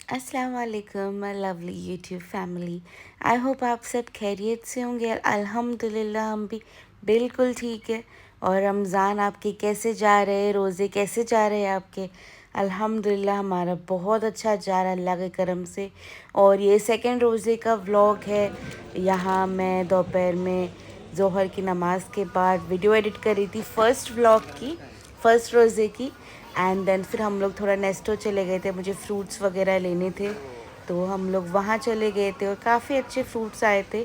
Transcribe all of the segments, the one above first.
अस्सलाम वालेकुम my lovely YouTube family. I hope आप सब खैरियत से होंगे। अल्हम्दुलिल्लाह हम भी बिल्कुल ठीक है। और रमज़ान आपके कैसे जा रहे हैं, रोज़े कैसे जा रहे हैं आपके? अल्हम्दुलिल्लाह हमारा बहुत अच्छा जा रहा है अल्लाह के करम से। और ये सेकंड रोज़े का व्लॉग है। यहाँ मैं दोपहर में ज़ोहर की नमाज़ के बाद वीडियो एडिट कर रही थी फ़र्स्ट व्लॉग की, फ़र्स्ट रोज़े की। एंड देन फिर हम लोग थोड़ा नेस्टो चले गए थे, मुझे फ्रूट्स वगैरह लेने थे तो हम लोग वहाँ चले गए थे और काफ़ी अच्छे फ्रूट्स आए थे।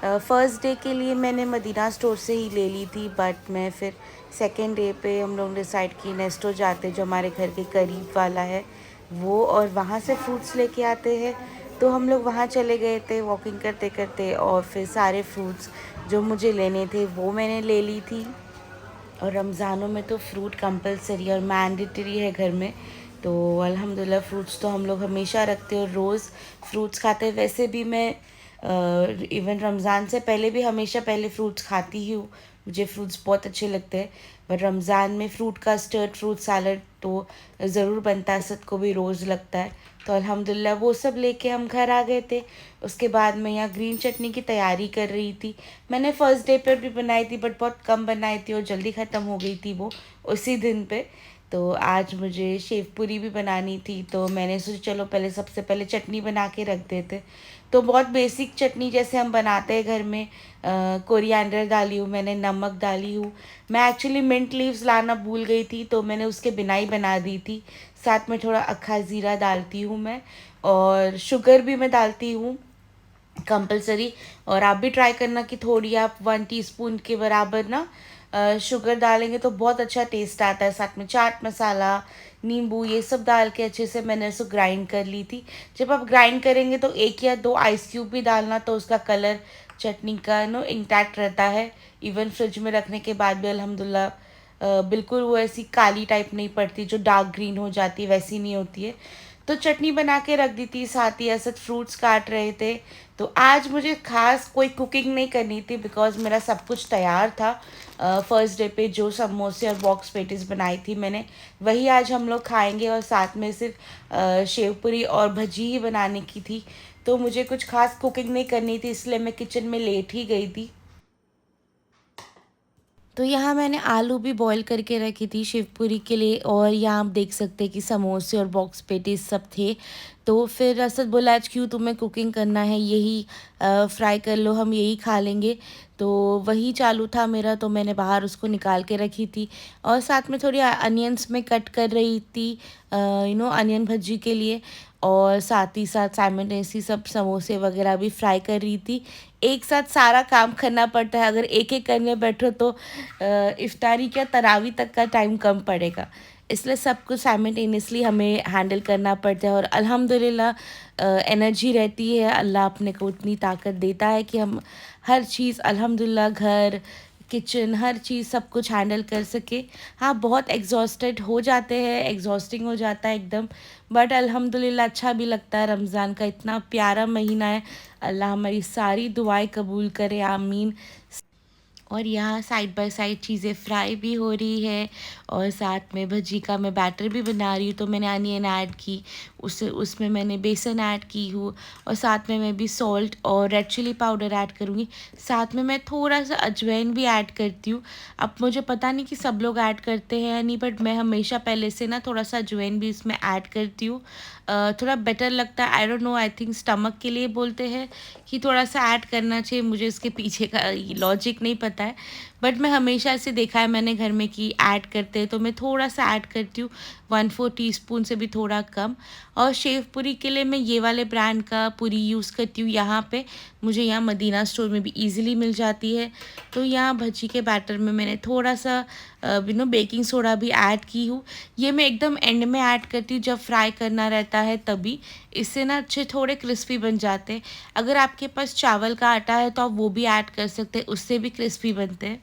फ़र्स्ट डे के लिए मैंने मदीना स्टोर से ही ले ली थी, बट मैं फिर सेकेंड डे पे हम लोग डिसाइड की नेस्टो जाते जो हमारे घर के करीब वाला है वो, और वहाँ से फ्रूट्स लेके आते हैं। तो हम लोग वहाँ चले गए थे वॉकिंग करते करते, और फिर सारे फ्रूट्स जो मुझे लेने थे वो मैंने ले ली थी। और रमज़ानों में तो फ्रूट कंपलसरी और मैंडेटरी है घर में। तो अल्हम्दुलिल्लाह फ्रूट्स तो हम लोग हमेशा रखते हैं और रोज़ फ्रूट्स खाते हैं। वैसे भी मैं इवन रमज़ान से पहले भी हमेशा पहले फ्रूट्स खाती ही हूँ, मुझे फ्रूट्स बहुत अच्छे लगते हैं। बट रमज़ान में फ्रूट कस्टर्ड, फ्रूट सैलड तो ज़रूर बनता है, सबको भी रोज़ लगता है। तो अल्हम्दुलिल्लाह वो सब लेके हम घर आ गए थे। उसके बाद मैं यहाँ ग्रीन चटनी की तैयारी कर रही थी। मैंने फ़र्स्ट डे पर भी बनाई थी बट बहुत कम बनाई थी और जल्दी ख़त्म हो गई थी वो उसी दिन पे। तो आज मुझे शेव पूरी भी बनानी थी तो मैंने सोचा चलो पहले सबसे पहले चटनी बना के रख देते। तो बहुत बेसिक चटनी जैसे हम बनाते हैं घर में। कोरिएंडर डाली हूँ मैंने, नमक डाली हूँ। मैं एक्चुअली मिंट लीव्स लाना भूल गई थी तो मैंने उसके बिना ही बना दी थी। साथ में थोड़ा अक्खा ज़ीरा डालती हूँ मैं, और शुगर भी मैं डालती हूँ कंपलसरी। और आप भी ट्राई करना कि थोड़ी आप 1 टीस्पून के बराबर ना शुगर डालेंगे तो बहुत अच्छा टेस्ट आता है। साथ में चाट मसाला, नींबू, ये सब डाल के अच्छे से मैंने उसको ग्राइंड कर ली थी। जब आप ग्राइंड करेंगे तो 1 या 2 आइस क्यूब भी डालना, तो उसका कलर चटनी का इंटैक्ट रहता है। इवन फ्रिज में रखने के बाद भी अल्हम्दुलिल्लाह बिल्कुल वो ऐसी काली टाइप नहीं पड़ती, जो डार्क ग्रीन हो जाती है वैसी नहीं होती है। तो चटनी बना के रख दी थी, साथ ही असद फ्रूट्स काट रहे थे। तो आज मुझे खास कोई कुकिंग नहीं करनी थी बिकॉज मेरा सब कुछ तैयार था। फर्स्ट डे पे जो समोसे और बॉक्स पेटीज बनाई थी मैंने, वही आज हम लोग खाएंगे। और साथ में सिर्फ शेव पूरी और भजी ही बनाने की थी। तो मुझे कुछ खास कुकिंग नहीं करनी थी, इसलिए मैं किचन में लेट ही गई थी। तो यहाँ मैंने आलू भी बॉईल करके रखी थी शिवपुरी के लिए, और यहाँ आप देख सकते हैं कि समोसे और बॉक्स पेटीज सब थे। तो फिर असद बोला आज क्यों तुम्हें कुकिंग करना है, यही फ्राई कर लो, हम यही खा लेंगे। तो वही चालू था मेरा, तो मैंने बाहर उसको निकाल के रखी थी। और साथ में थोड़ी अनियंस में कट कर रही थी, अनियन भजी के लिए। और साथ ही साथ साइमल्टेनियसली सब समोसे वगैरह भी फ्राई कर रही थी। एक साथ सारा काम करना पड़ता है, अगर एक एक करने बैठो तो इफ्तारी क्या तरावी तक का टाइम कम पड़ेगा। इसलिए सब कुछ साइमल्टेनियसली हमें हैंडल करना पड़ता है। और अल्हम्दुलिल्लाह एनर्जी रहती है, अल्लाह अपने को इतनी ताकत देता है कि हम हर चीज़ अल्हम्दुलिल्लाह घर, किचन, हर चीज़ सब कुछ हैंडल कर सके। हाँ, बहुत एग्जॉस्टेड हो जाते हैं, एग्जॉस्टिंग हो जाता है एकदम। बट अल्हम्दुलिल्लाह अच्छा भी लगता है, रमज़ान का इतना प्यारा महीना है। अल्लाह हमारी सारी दुआएं कबूल करे, आमीन। और यहाँ साइड बाय साइड चीज़ें फ्राई भी हो रही है, और साथ में भजी का मैं बैटर भी बना रही हूँ। तो मैंने अनियन ऐड की, उसमें मैंने बेसन ऐड की हूँ, और साथ में मैं भी सॉल्ट और रेड चिली पाउडर ऐड करूँगी। साथ में मैं थोड़ा सा अजवाइन भी ऐड करती हूँ। अब मुझे पता नहीं कि सब लोग ऐड करते हैं या नहीं, बट मैं हमेशा पहले से ना थोड़ा सा अजवाइन भी इसमें ऐड करती हूँ। थोड़ा बेटर लगता है, I don't know, I think stomach के लिए बोलते हैं कि थोड़ा सा ऐड करना चाहिए, मुझे इसके पीछे का लॉजिक नहीं पता है। बट मैं हमेशा ऐसे देखा है मैंने घर में कि ऐड करते हैं, तो मैं थोड़ा सा ऐड करती हूँ, 1/4 टीस्पून से भी थोड़ा कम। और शेव पूरी के लिए मैं ये वाले ब्रांड का पूरी यूज़ करती हूँ। यहाँ पे मुझे यहाँ मदीना स्टोर में भी ईजिली मिल जाती है। तो यहाँ भजी के बैटर में मैंने थोड़ा सा बेकिंग सोडा भी ऐड की हूँ। ये मैं एकदम एंड में ऐड करती हूँ, जब फ्राई करना रहता है तभी। इससे ना अच्छे थोड़े क्रिस्पी बन जाते हैं। अगर आपके पास चावल का आटा है तो आप वो भी ऐड कर सकते हैं, उससे भी क्रिस्पी बनते हैं।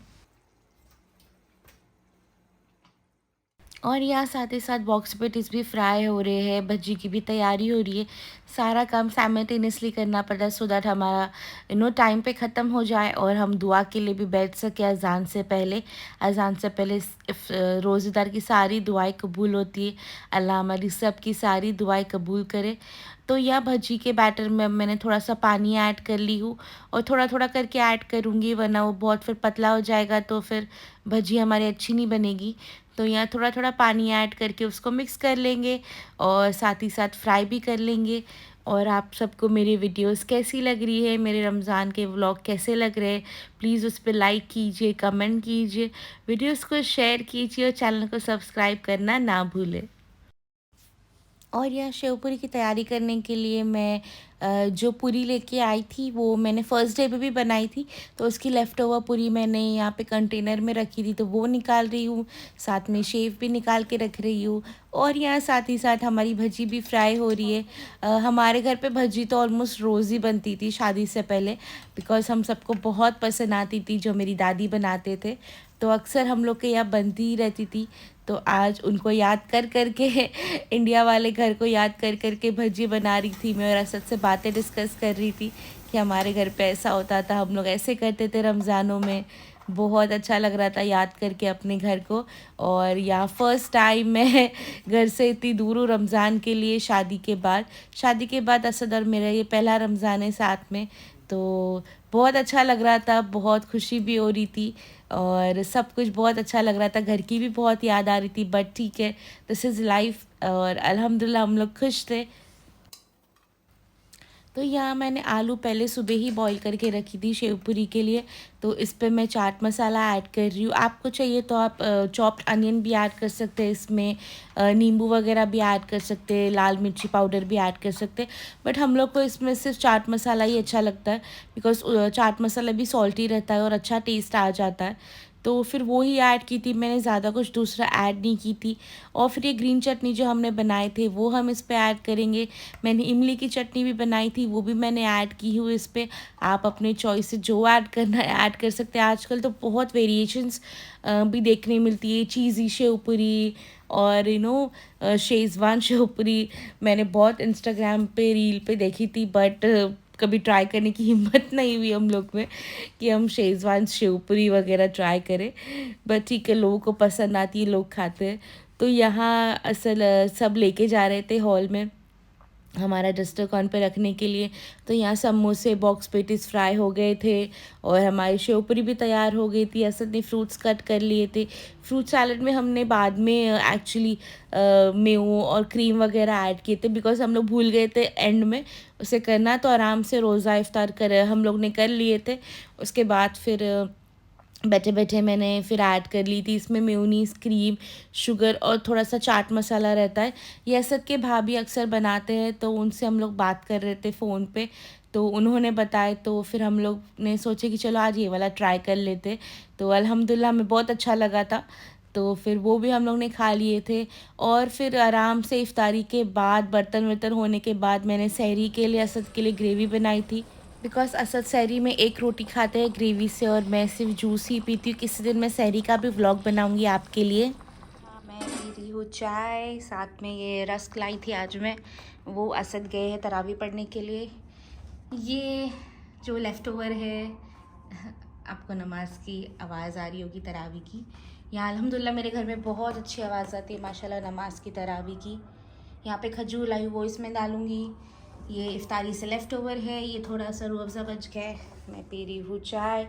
और यहाँ साथ ही साथ बॉक्स पेटीज भी फ्राई हो रहे हैं, भज्जी की भी तैयारी हो रही है। सारा काम साइमल्टेनियसली करना पड़ता है सो दैट हमारा टाइम पे ख़त्म हो जाए और हम दुआ के लिए भी बैठ सके अज़ान से पहले। अज़ान से पहले रोज़ेदार की सारी दुआएं कबूल होती है। अल्लाह हमारी सब की सारी दुआएं कबूल करे। तो यह भज्जी के बैटर में अब मैंने थोड़ा सा पानी ऐड कर ली हूँ और थोड़ा थोड़ा करके ऐड करूँगी, वरना वो बहुत फिर पतला हो जाएगा तो फिर भज्जी हमारी अच्छी नहीं बनेगी। तो यहाँ थोड़ा थोड़ा पानी ऐड करके उसको मिक्स कर लेंगे और साथ ही साथ फ्राई भी कर लेंगे। और आप सबको मेरी वीडियोस कैसी लग रही है, मेरे रमज़ान के व्लॉग कैसे लग रहे हैं, प्लीज़ उस पर लाइक कीजिए, कमेंट कीजिए, वीडियोस को शेयर कीजिए और चैनल को सब्सक्राइब करना ना भूलें। और यह शेव पूरी की तैयारी करने के लिए मैं जो पूरी लेके आई थी वो मैंने फ़र्स्ट डे पे भी बनाई थी, तो उसकी लेफ़्ट ओवर पूरी मैंने यहाँ पे कंटेनर में रखी थी तो वो निकाल रही हूँ, साथ में शेव भी निकाल के रख रही हूँ। और यहाँ साथ ही साथ हमारी भजी भी फ्राई हो रही है। हमारे घर पे भजी तो ऑलमोस्ट रोज़ ही बनती थी शादी से पहले, बिकॉज़ हम सबको बहुत पसंद आती थी जो मेरी दादी बनाते थे, तो अक्सर हम लोग के यहाँ बनती ही रहती थी। तो आज उनको याद कर कर के इंडिया वाले घर को याद कर कर के भजी बना रही थी मैं और असद से बातें डिस्कस कर रही थी कि हमारे घर पे ऐसा होता था, हम लोग ऐसे करते थे रमज़ानों में। बहुत अच्छा लग रहा था याद करके अपने घर को। और यहाँ फ़र्स्ट टाइम मैं घर से इतनी दूर हूँ रमज़ान के लिए शादी के बाद असद और मेरा ये पहला रमज़ान है साथ में, तो बहुत अच्छा लग रहा था, बहुत खुशी भी हो रही थी और सब कुछ बहुत अच्छा लग रहा था। घर की भी बहुत याद आ रही थी, बट ठीक है, दिस इज़ लाइफ और अल्हम्दुलिल्लाह हम लोग खुश थे। तो यहाँ मैंने आलू पहले सुबह ही बॉईल करके रखी थी शेव पूरी के लिए, तो इस पर मैं चाट मसाला ऐड कर रही हूँ। आपको चाहिए तो आप चॉप्ड अनियन भी ऐड कर सकते हैं इसमें, नींबू वगैरह भी ऐड कर सकते हैं, लाल मिर्ची पाउडर भी ऐड कर सकते हैं, बट हम लोग को इसमें सिर्फ चाट मसाला ही अच्छा लगता है, बिकॉज चाट मसाला भी सॉल्टी रहता है और अच्छा टेस्ट आ जाता है। तो फिर वो ही ऐड की थी मैंने, ज़्यादा कुछ दूसरा ऐड नहीं की थी। और फिर ये ग्रीन चटनी जो हमने बनाए थे वो हम इस पर ऐड करेंगे। मैंने इमली की चटनी भी बनाई थी, वो भी मैंने ऐड की हूँ इस पर। आप अपने चॉइस से जो ऐड करना है ऐड कर सकते हैं। आजकल तो बहुत वेरिएशंस भी देखने मिलती है, चीज़ी शेव पूरी और शेज़वान शेव पूरी। मैंने बहुत इंस्टाग्राम पे रील पे देखी थी, बट कभी ट्राई करने की हिम्मत नहीं हुई हम लोग में कि हम शेज़वान शेवपुरी वगैरह ट्राई करें, बट ठीक है, लोगों को पसंद आती है, लोग खाते हैं। तो यहाँ असल सब लेके जा रहे थे हॉल में हमारा डस्टरकॉन पे रखने के लिए। तो यहाँ समोसे बॉक्स पेटीज फ्राई हो गए थे और हमारी शेवपुरी भी तैयार हो गई थी। असद ने फ्रूट्स कट कर लिए थे। फ्रूट सैलड में हमने बाद में एक्चुअली मेवो और क्रीम वगैरह ऐड किए थे, बिकॉज हम लोग भूल गए थे एंड में उसे करना, तो आराम से रोज़ा इफ्तार कर हम लोग ने कर लिए थे। उसके बाद फिर बैठे बैठे मैंने फिर ऐड कर ली थी इसमें मेयोनीज़, क्रीम, शुगर और थोड़ा सा चाट मसाला रहता है। ये असद के भाभी अक्सर बनाते हैं, तो उनसे हम लोग बात कर रहे थे फ़ोन पे, तो उन्होंने बताए, तो फिर हम लोग ने सोचे कि चलो आज ये वाला ट्राई कर लेते। तो अल्हम्दुलिल्लाह हमें बहुत अच्छा लगा था, तो फिर वो भी हम लोग ने खा लिए थे। और फिर आराम से इफ्तारी के बाद बर्तन वर्तन होने के बाद मैंने सहरी के लिए असद के लिए ग्रेवी बनाई थी, बिकॉज असद सहरी में एक रोटी खाते हैं ग्रेवी से और मैं सिर्फ जूस ही पीती हूँ। किसी दिन मैं सहरी का भी व्लॉग बनाऊँगी आपके लिए। हाँ, मैं पी रही हूँ चाय, साथ में ये रस्क लाई थी आज मैं, वो असद गए हैं तरावी पढ़ने के लिए। ये जो लेफ़्ट ओवर है, आपको नमाज की आवाज़ आ रही होगी तरावी की। यहाँ अल्हम्दुलिल्लाह मेरे घर में बहुत अच्छी आवाज़ आती है माशाल्लाह नमाज की, तरावी की। यहाँ पे खजूर लाई वो इसमें डालूँगी। ये इफ्तारी से लेफ़्ट ओवर है, ये थोड़ा सा रूह अफ़ज़ा बच गया है, मैं पी रही हूँ चाय।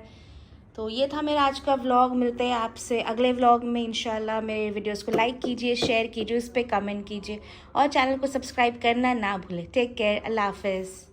तो ये था मेरा आज का व्लॉग। मिलते हैं आपसे अगले व्लॉग में इंशाल्लाह। मेरे वीडियोस को लाइक कीजिए, शेयर कीजिए, उस पर कमेंट कीजिए और चैनल को सब्सक्राइब करना ना भूलें। टेक केयर, अल्लाह हाफ़िज़।